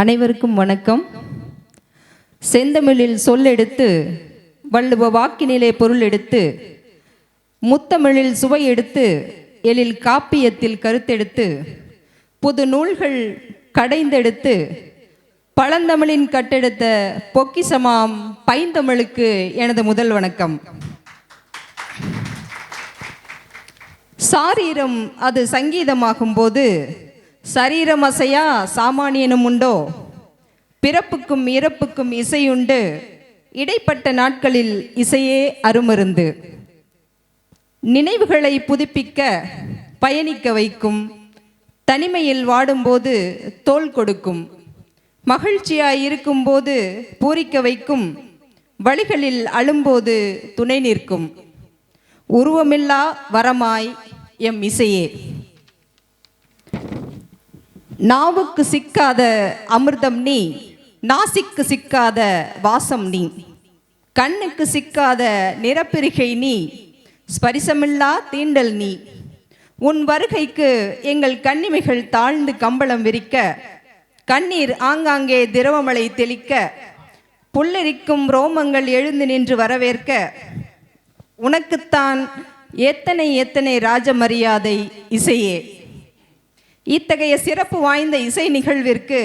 அனைவருக்கும் வணக்கம். செந்தமிழில் சொல்லெடுத்து வள்ளுவ வாக்கினிலே பொருள் எடுத்து முத்தமிழில் சுவை எடுத்து எழில் காப்பியத்தில் கருத்தெடுத்து புது நூல்கள் கடைந்தெடுத்து பழந்தமிழின் கட்டெடுத்த பொக்கிசமாம் பைந்தமிழுக்கு எனது முதல் வணக்கம். சாரீரம் அது சங்கீதமாகும் போது சரீரம் அசையா சாமானியனும் உண்டோ? பிறப்புக்கும் இறப்புக்கும் இசையுண்டு, இடைப்பட்ட நாட்களில் இசையே அருமருந்து. நினைவுகளை புதுப்பிக்க பயணிக்க வைக்கும், தனிமையில் வாடும்போது தோள் கொடுக்கும், மகிழ்ச்சியாய் இருக்கும்போது பூரிக்க வைக்கும், வழிகளில் அழும்போது துணை நிற்கும். உருவமில்லா வரமாய் எம் இசையே. நாவுக்கு சிக்காத அமிர்தம் நீ, நாசிக்கு சிக்காத வாசம் நீ, கண்ணுக்கு சிக்காத நிறப்பிரிகை நீ, ஸ்பரிசமில்லா தீண்டல் நீ. உன் வருகைக்கு எங்கள் கண்ணிமைகள் தாழ்ந்து கம்பளம் விரிக்க, கண்ணீர் ஆங்காங்கே திரவமலை தெளிக்க, புல்லரிக்கும் ரோமங்கள் எழுந்து நின்று வரவேற்க, உனக்குத்தான் எத்தனை எத்தனை ராஜ மரியாதை இசையே. இத்தகைய சிறப்பு வாய்ந்த இசை நிகழ்விற்கு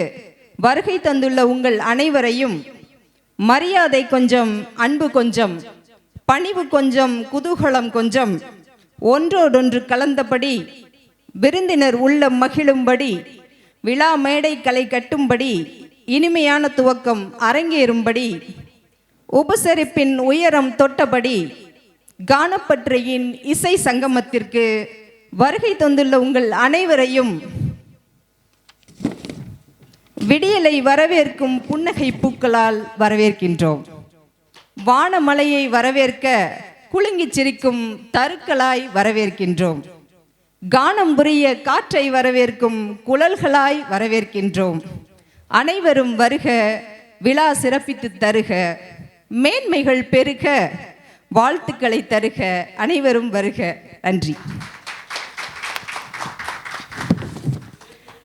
வருகை தந்துள்ள உங்கள் அனைவரையும் மரியாதை கொஞ்சம், அன்பு கொஞ்சம், பணிவு கொஞ்சம், குதூகலம் கொஞ்சம், ஒன்றோடொன்று கலந்தபடி விருந்தினர் உள்ளம் மகிழும்படி, விழா மேடை கலை கட்டும்படி, இனிமையான துவக்கம் அரங்கேறும்படி, உபசரிப்பின் உயரம் தொட்டபடி கானப்பற்றையின் இசை சங்கமத்திற்கு வருகை தந்துள்ள உங்கள் அனைவரையும் விடியலை வரவேற்கும் புன்னகை பூக்களால் வரவேற்கின்றோம். வானமலையை வரவேற்க குலுங்கி சிரிக்கும் தருக்களாய் வரவேற்கின்றோம். கானம் புரிய காற்றை வரவேற்கும் குழல்களாய் வரவேற்கின்றோம். அனைவரும் வருக, விழா சிறப்பித்து தருக, மேன்மைகள் பெருக, வாழ்த்துக்களை தருக, அனைவரும் வருக. நன்றி.